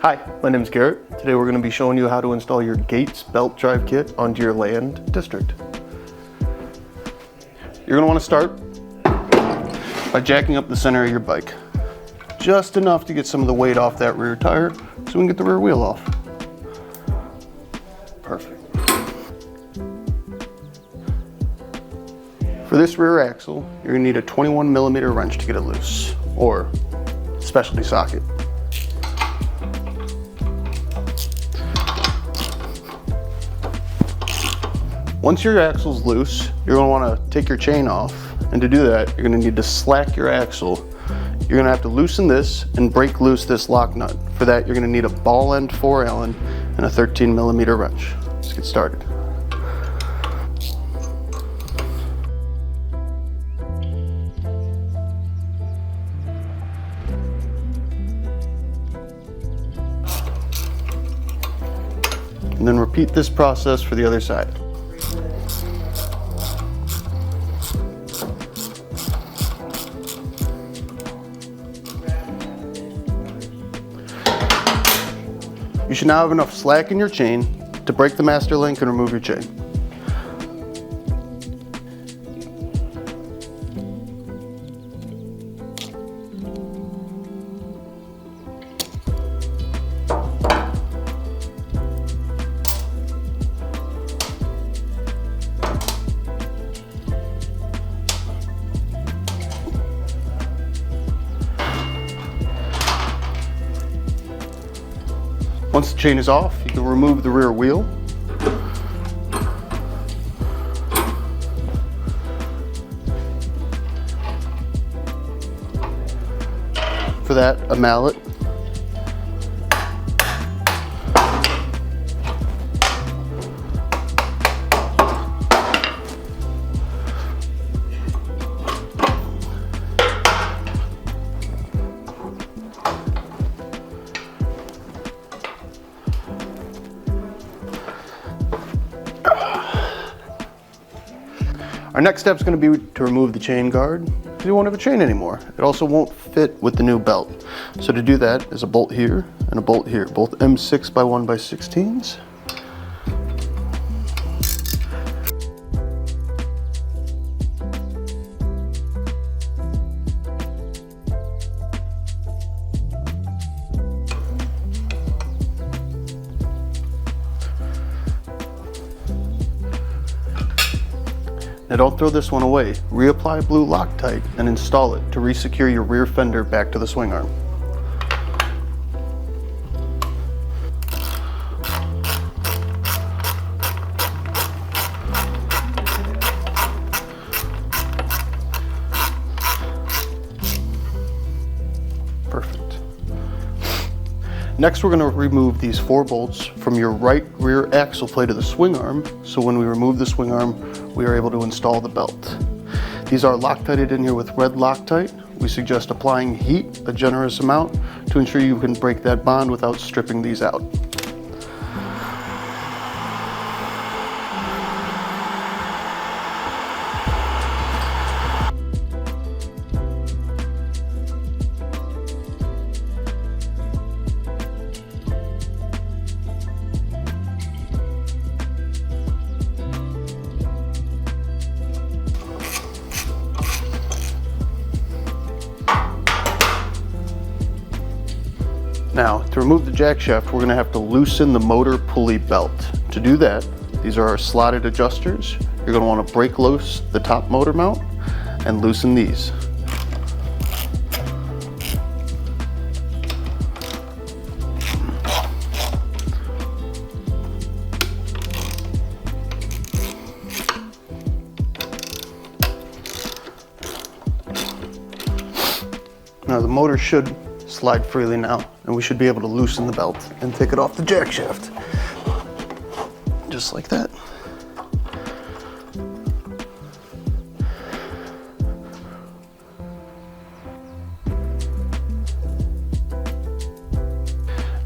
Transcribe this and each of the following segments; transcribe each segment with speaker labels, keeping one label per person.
Speaker 1: Hi, my name is Garrett. Today we're going to be showing you how to install your Gates belt drive kit onto your land district. You're going to want to start by jacking up the center of your bike. Just enough to get some of the weight off that rear tire so we can get the rear wheel off. Perfect. For this rear axle, you're going to need a 21mm wrench to get it loose, or specialty socket. Once your axle's loose, you're going to want to take your chain off, and to do that, you're going to need to slack your axle. You're going to have to loosen this and break loose this lock nut. For that, you're going to need a ball end 4 Allen and a 13mm wrench. Let's get started. And then repeat this process for the other side. You should now have enough slack in your chain to break the master link and remove your chain. Once the chain is off, you can remove the rear wheel. For that, a mallet. Our next step is going to be to remove the chain guard, because you won't have a chain anymore. It also won't fit with the new belt. So to do that, there's a bolt here and a bolt here, both M6 by 1/16s. Now don't throw this one away. Reapply blue Locktite and install it to resecure your rear fender back to the swing arm. Perfect. Next, we're going to remove these 4 bolts from your right rear axle plate of the swing arm, so when we remove the swing arm, we are able to install the belt. These are Loctited in here with red Loctite. We suggest applying heat, a generous amount, to ensure you can break that bond without stripping these out. Now, to remove the jack shaft, we're going to have to loosen the motor pulley belt. To do that, these are our slotted adjusters. You're going to want to break loose the top motor mount and loosen these. Now the motor should slide freely now, and we should be able to loosen the belt and take it off the jack shaft. Just like that.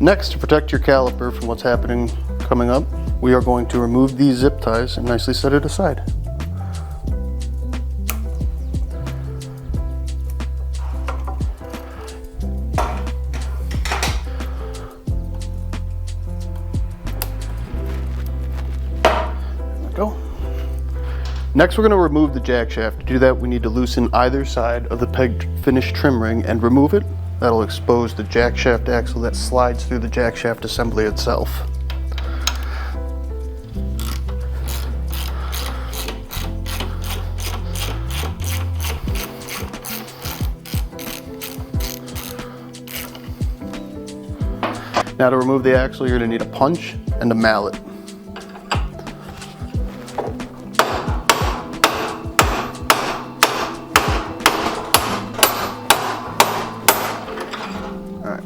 Speaker 1: Next, to protect your caliper from what's happening coming up, we are going to remove these zip ties and nicely set it aside. Next, we're going to remove the jack shaft. To do that, we need to loosen either side of the pegged finish trim ring and remove it. That'll expose the jack shaft axle that slides through the jack shaft assembly itself. Now to remove the axle, you're going to need a punch and a mallet. Alright.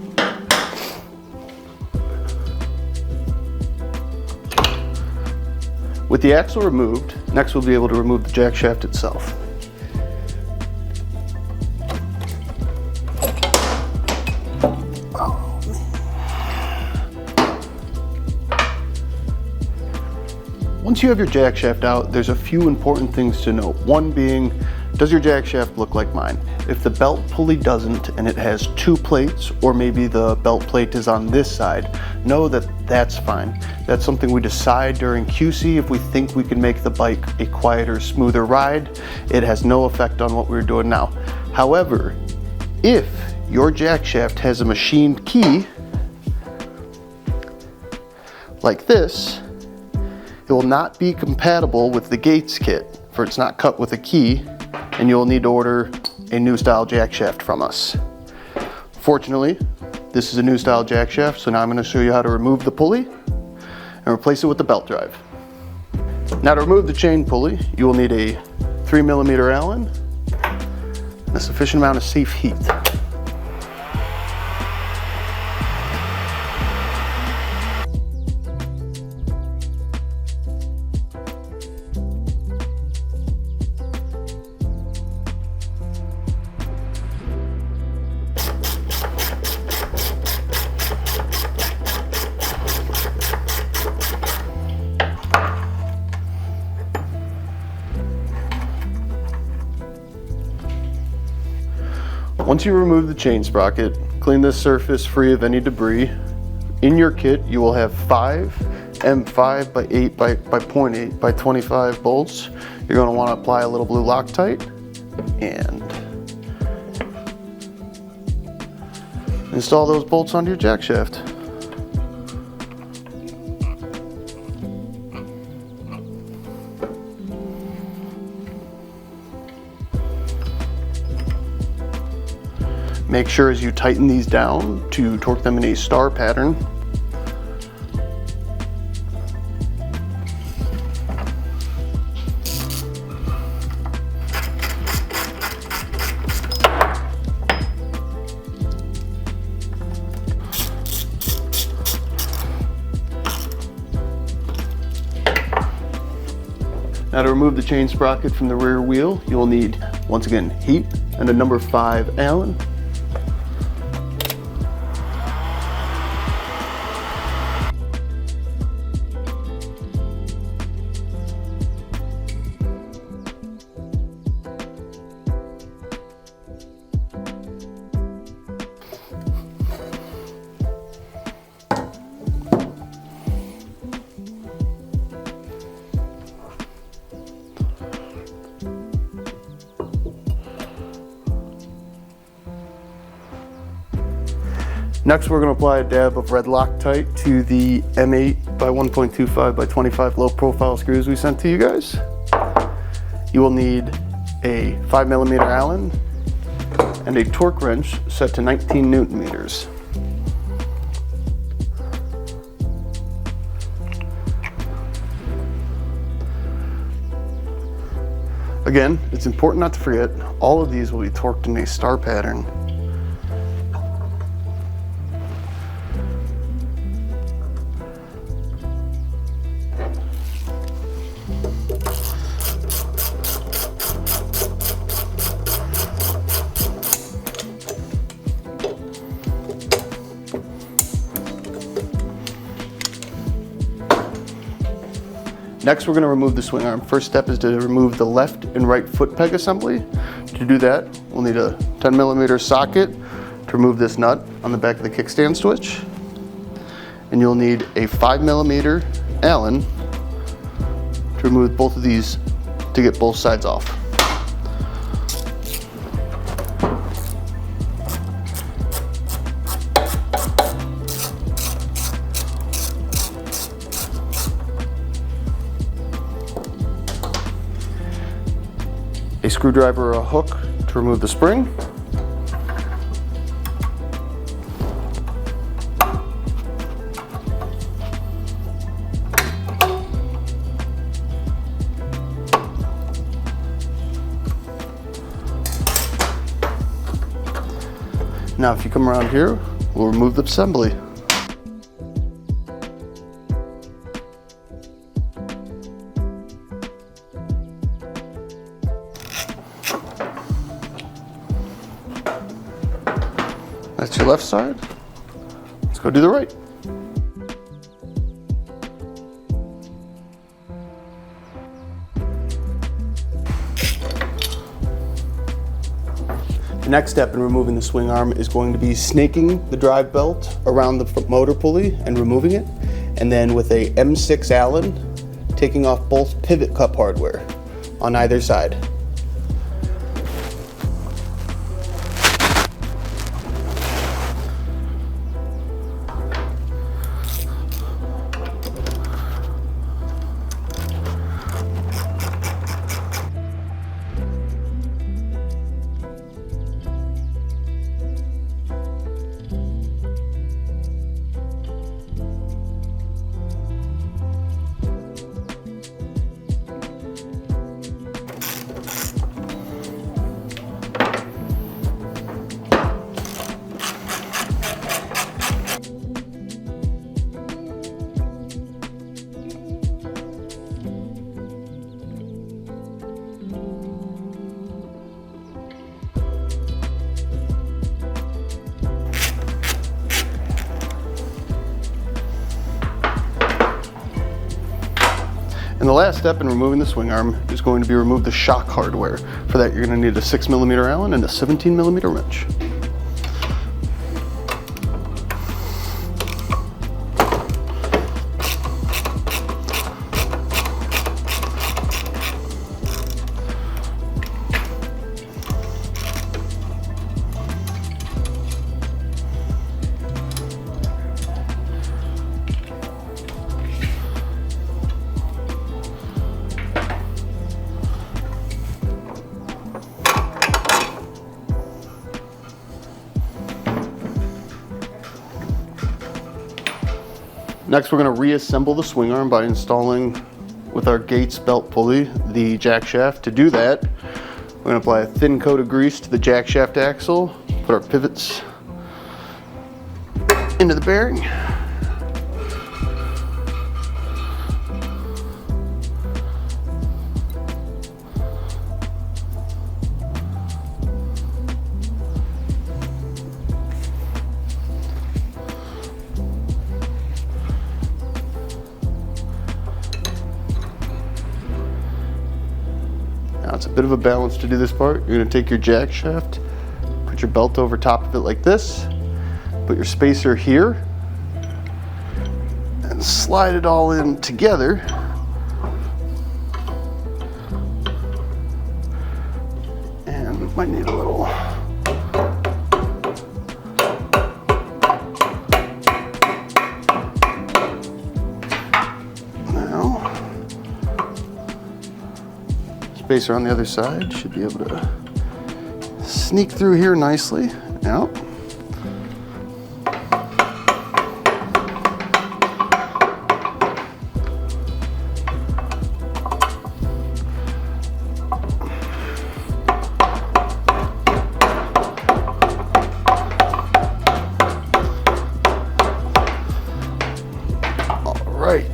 Speaker 1: With the axle removed, next we'll be able to remove the jack shaft itself. Once you have your jack shaft out, there's a few important things to note. One being, does your jack shaft look like mine? If the belt pulley doesn't and it has two plates, or maybe the belt plate is on this side, know that that's fine. That's something we decide during QC if we think we can make the bike a quieter, smoother ride. It has no effect on what we're doing now. However, if your jack shaft has a machined key, like this, it will not be compatible with the Gates kit, for it's not cut with a key, and you'll need to order a new style jack shaft from us. Fortunately, this is a new style jack shaft, so now I'm going to show you how to remove the pulley and replace it with the belt drive. Now to remove the chain pulley, you will need a 3mm Allen and a sufficient amount of safe heat. Once you remove the chain sprocket, clean this surface free of any debris. In your kit, you will have 5 M5 by 8 by 0.8 by 25 bolts. You're going to want to apply a little blue Loctite and install those bolts onto your jack shaft. Make sure as you tighten these down to torque them in a star pattern. Now to remove the chain sprocket from the rear wheel, you will need, once again, heat and a number 5 Allen. Next, we're going to apply a dab of red Loctite to the M8 by 1.25 by 25 low profile screws we sent to you guys. You will need a 5mm Allen and a torque wrench set to 19 Newton meters. Again, it's important not to forget, all of these will be torqued in a star pattern. Next, we're going to remove the swing arm. First step is to remove the left and right foot peg assembly. To do that, we'll need a 10mm socket to remove this nut on the back of the kickstand switch. And you'll need a 5mm Allen to remove both of these to get both sides off. A screwdriver or a hook to remove the spring. Now if you come around here, we'll remove the assembly. That's your left side. Let's go do the right. The next step in removing the swing arm is going to be snaking the drive belt around the motor pulley and removing it, and then with a M6 Allen, taking off both pivot cup hardware on either side. And the last step in removing the swing arm is going to be remove the shock hardware. For that, you're going to need a 6mm Allen and a 17mm wrench. Next, we're going to reassemble the swing arm by installing with our Gates belt pulley the jack shaft. To do that, we're going to apply a thin coat of grease to the jack shaft axle, put our pivots into the bearing. Now it's a bit of a balance to do this part. You're going to take your jack shaft, put your belt over top of it like this, put your spacer here, and slide it all in together. And might need a little. Spacer on the other side should be able to sneak through here nicely. Now, all right.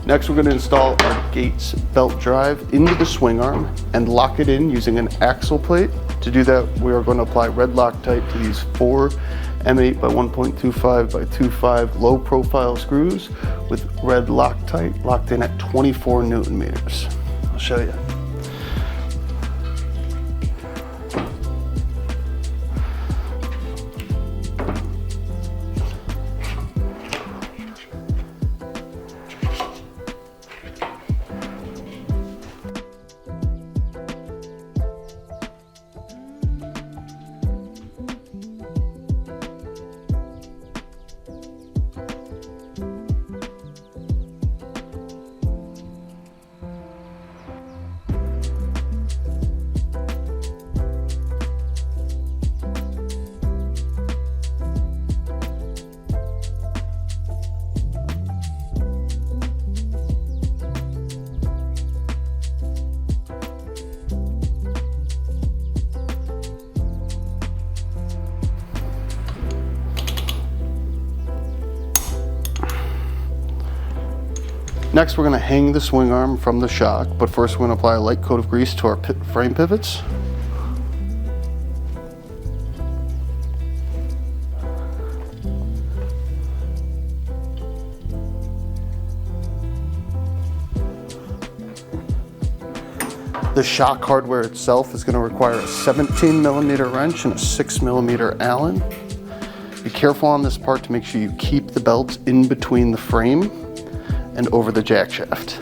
Speaker 1: Next, we're going to install our Gates belt drive into the swing arm and lock it in using an axle plate. To do that, we are going to apply red Loctite to these 4 M8 by 1.25 by 2.5 low profile screws with red Loctite locked in at 24 Newton meters. I'll show you. Next, we're going to hang the swing arm from the shock, but first we're going to apply a light coat of grease to our frame pivots. The shock hardware itself is going to require a 17mm wrench and a 6mm Allen. Be careful on this part to make sure you keep the belt in between the frame and over the jack shaft.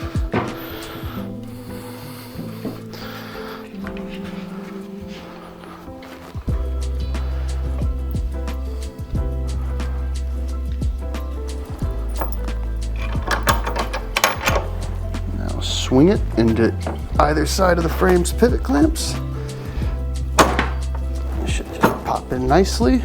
Speaker 1: Now swing it into either side of the frame's pivot clamps. It should just pop in nicely.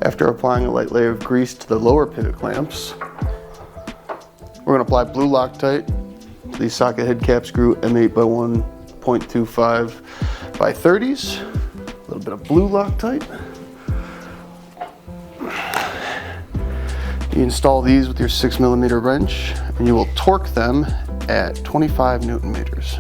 Speaker 1: After applying a light layer of grease to the lower pivot clamps, we're going to apply blue Loctite to these socket head cap screw M8 by 1.25 by 30s. A little bit of blue Loctite. You install these with your 6mm wrench and you will torque them at 25 Newton meters.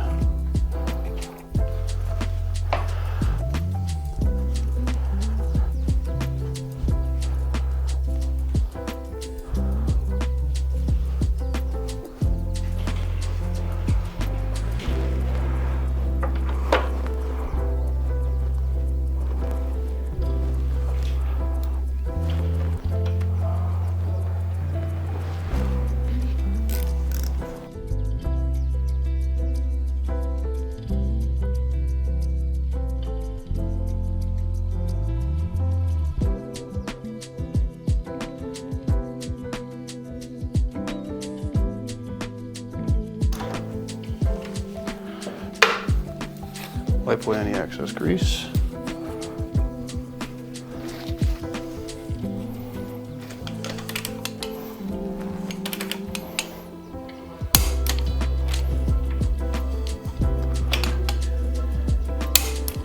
Speaker 1: Wipe away any excess grease.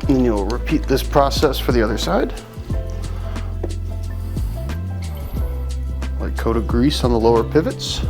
Speaker 1: And then you'll repeat this process for the other side. Light coat of grease on the lower pivots.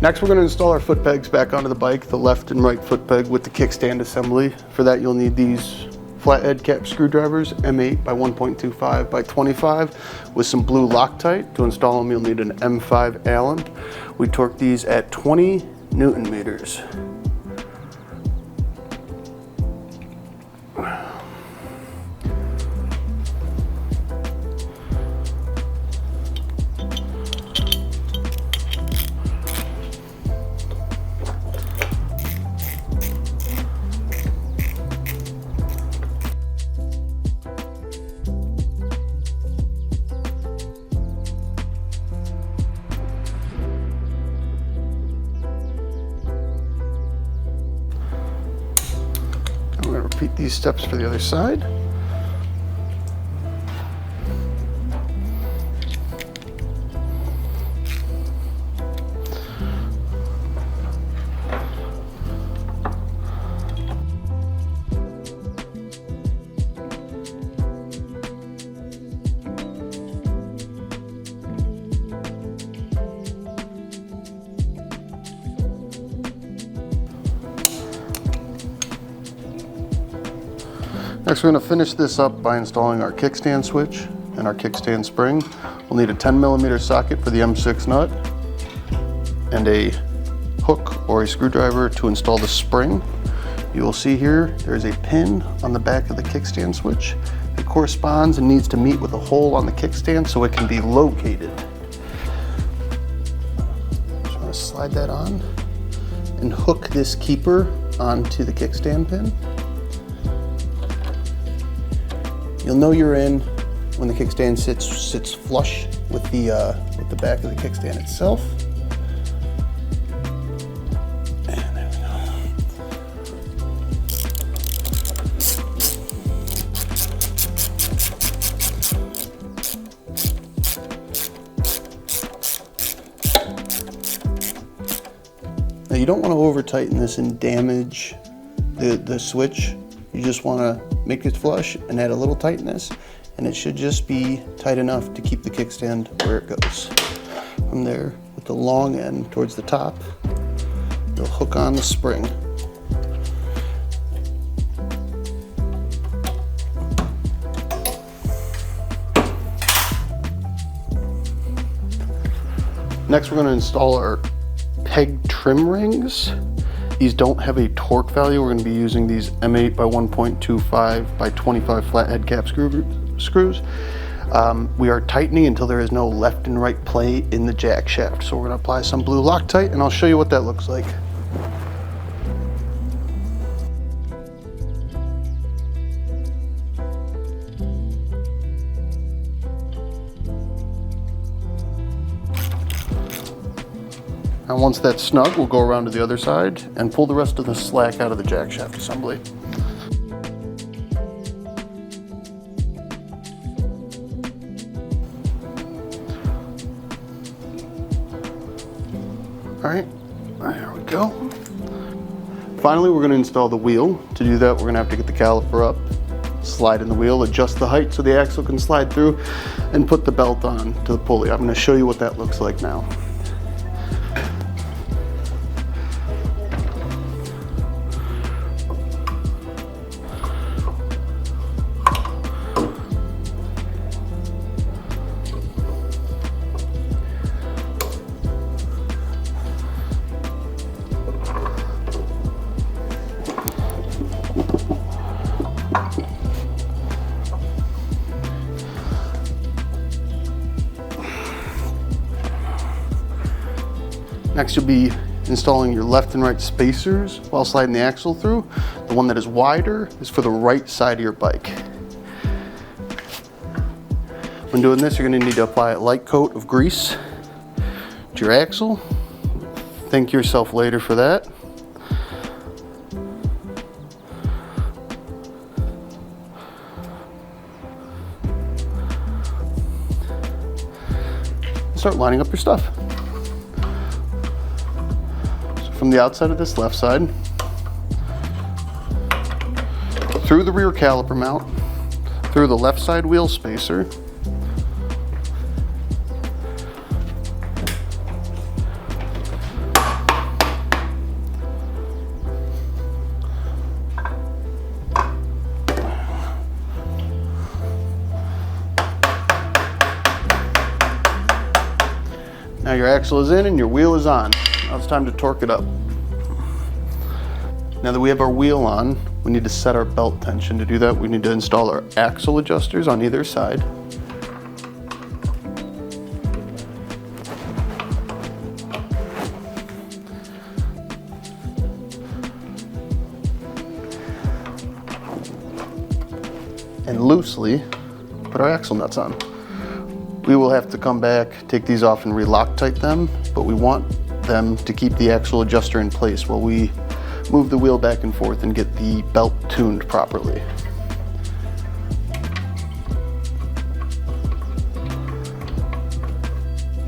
Speaker 1: Next, we're going to install our foot pegs back onto the bike, the left and right foot peg with the kickstand assembly. For that, you'll need these flathead cap screwdrivers, M8 by 1.25 by 25, with some blue Loctite. To install them, you'll need an M5 Allen. We torque these at 20 Newton meters. We're going to repeat these steps for the other side. Next, we're going to finish this up by installing our kickstand switch and our kickstand spring. We'll need a 10mm socket for the M6 nut and a hook or a screwdriver to install the spring. You will see here there's a pin on the back of the kickstand switch that corresponds and needs to meet with a hole on the kickstand so it can be located. Just want to slide that on and hook this keeper onto the kickstand pin. You'll know you're in when the kickstand sits flush with the back of the kickstand itself. And there we go. Now you don't want to over tighten this and damage the switch. You just want to make it flush and add a little tightness, and it should just be tight enough to keep the kickstand where it goes. From there, with the long end towards the top, you'll hook on the spring. Next, we're going to install our peg trim rings. These don't have a torque value. We're going to be using these M8 by 1.25 by 25 flathead cap screws. We are tightening until there is no left and right play in the jack shaft. So we're going to apply some blue Loctite, and I'll show you what that looks like. And once that's snug, we'll go around to the other side and pull the rest of the slack out of the jack shaft assembly. All right, there we go. Finally, we're going to install the wheel. To do that, we're going to have to get the caliper up, slide in the wheel, adjust the height so the axle can slide through, and put the belt on to the pulley. I'm going to show you what that looks like now. Next, you'll be installing your left and right spacers while sliding the axle through. The one that is wider is for the right side of your bike. When doing this, you're going to need to apply a light coat of grease to your axle. Thank yourself later for that. Start lining up your stuff. From the outside of this left side, through the rear caliper mount, through the left side wheel spacer, now your axle is in and your wheel is on. Now it's time to torque it up. Now that we have our wheel on, we need to set our belt tension. To do that, we need to install our axle adjusters on either side. And loosely put our axle nuts on. We will have to come back, take these off and re-Loctite them, but we want them to keep the axle adjuster in place while we move the wheel back and forth and get the belt tuned properly.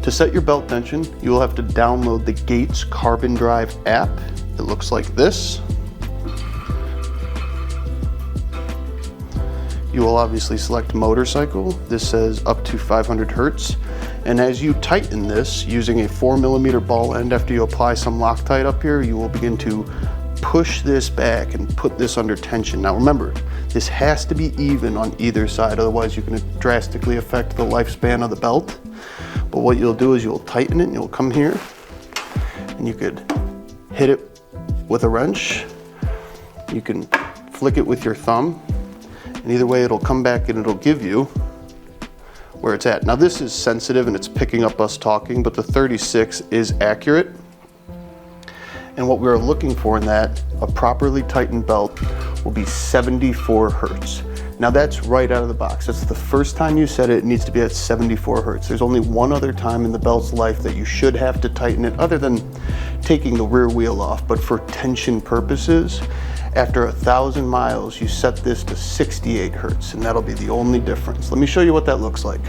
Speaker 1: To set your belt tension, you will have to download the Gates Carbon Drive app. It looks like this. You will obviously select motorcycle. This says up to 500 Hertz. And as you tighten this using a 4mm ball end, after you apply some Loctite up here, you will begin to push this back and put this under tension. Now remember, this has to be even on either side, otherwise you're going to drastically affect the lifespan of the belt. But what you'll do is you'll tighten it and you'll come here and you could hit it with a wrench. You can flick it with your thumb, and either way it'll come back and it'll give you where it's at. Now this is sensitive and it's picking up us talking, but the 36 is accurate. And what we're looking for in that, a properly tightened belt, will be 74 Hertz. Now that's right out of the box. That's the first time you set it, it needs to be at 74 Hertz. There's only one other time in the belt's life that you should have to tighten it other than taking the rear wheel off. But for tension purposes, after 1,000 miles, you set this to 68 Hertz, and that'll be the only difference. Let me show you what that looks like.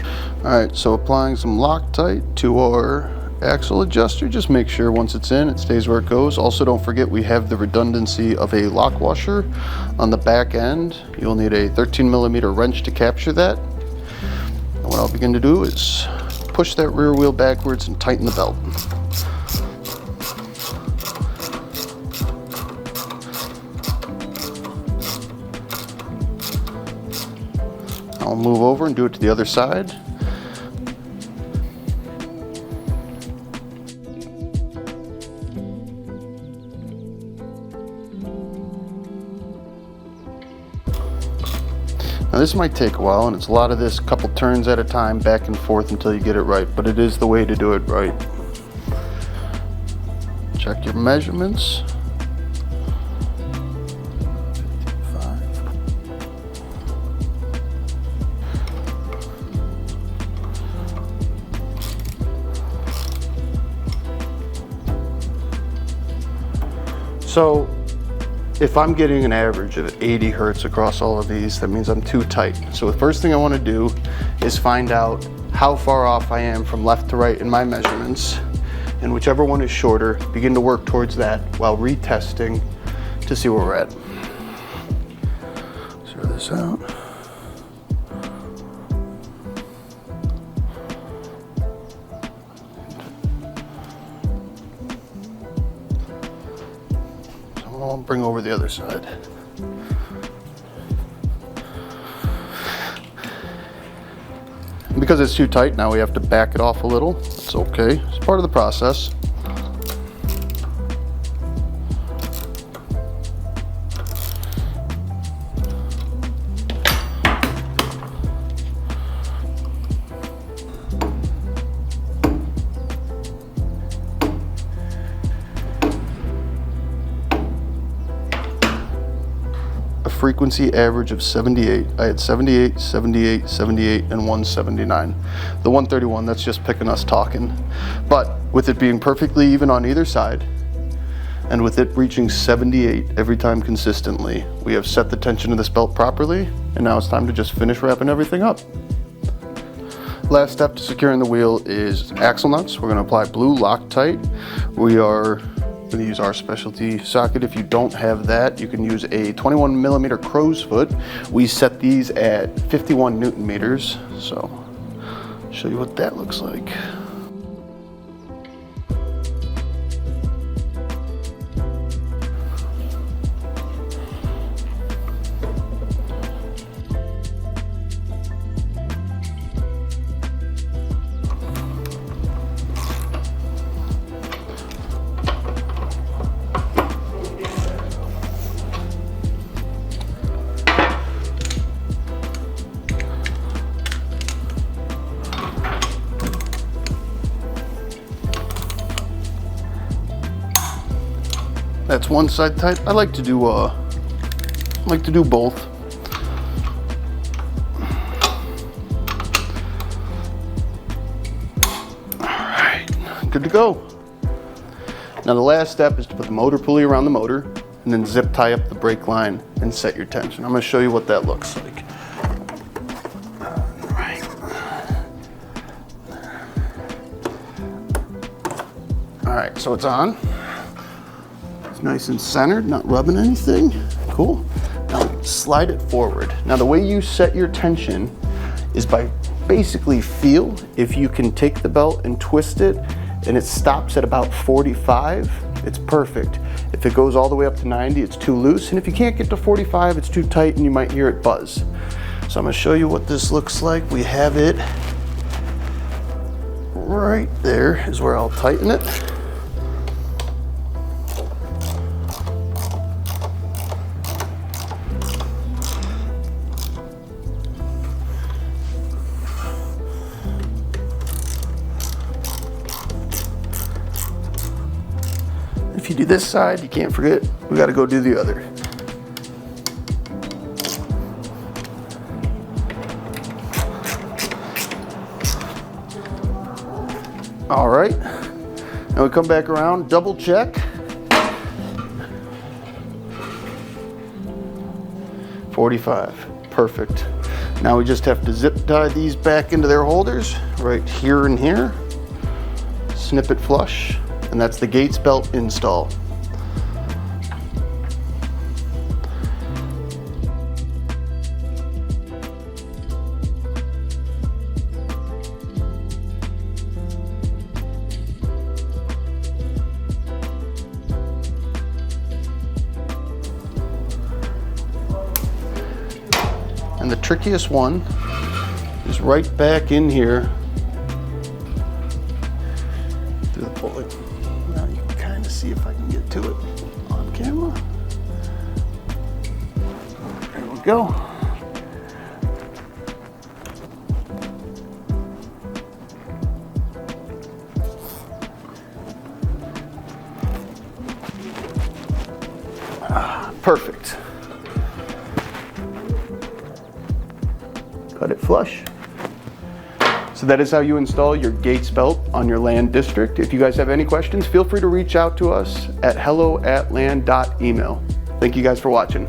Speaker 1: All right, so applying some Loctite to our axle adjuster. Just make sure once it's in, it stays where it goes. Also, don't forget we have the redundancy of a lock washer on the back end. You'll need a 13mm wrench to capture that. And what I'll begin to do is push that rear wheel backwards and tighten the belt. I'll move over and do it to the other side. Now this might take a while, and it's a lot of this couple turns at a time, back and forth until you get it right, but it is the way to do it right. Check your measurements. 55. So if I'm getting an average of 80 Hertz across all of these, that means I'm too tight. So the first thing I want to do is find out how far off I am from left to right in my measurements, and whichever one is shorter, begin to work towards that while retesting to see where we're at. Zero this out. I'll bring over the other side. And because it's too tight, now we have to back it off a little. That's okay, it's part of the process. Frequency average of 78. I had 78, 78, 78, and 179. The 131, that's just picking us talking. But with it being perfectly even on either side, and with it reaching 78 every time consistently, we have set the tension of this belt properly, and now it's time to just finish wrapping everything up. Last step to securing the wheel is axle nuts. We're going to apply blue Loctite. We are going to use our specialty socket. If you don't have that, you can use a 21mm crow's foot. We set these at 51 Newton meters, so I'll show you what that looks like. That's one side tight. I like to do both. All right, good to go. Now the last step is to put the motor pulley around the motor and then zip tie up the brake line and set your tension. I'm going to show you what that looks like. All right. All right, so it's on. Nice and centered, not rubbing anything. Cool. Now slide it forward. Now the way you set your tension is by basically feel. If you can take the belt and twist it and it stops at about 45, it's perfect. If it goes all the way up to 90, it's too loose. And if you can't get to 45, it's too tight and you might hear it buzz. So I'm gonna show you what this looks like. We have it right there is where I'll tighten it. if you do this side, you can't forget, we gotta go do the other. All right, now we come back around, double check. 45, perfect. Now we just have to zip tie these back into their holders, right here and here. Snip it flush, and that's the Gates belt install. And the trickiest one is right back in here through the pulley. Now you can kind of see if I can get to it on camera. There we go. Perfect. Cut it flush. So that is how you install your Gates belt on your land district. If you guys have any questions, feel free to reach out to us at hello@land.email. Thank you guys for watching.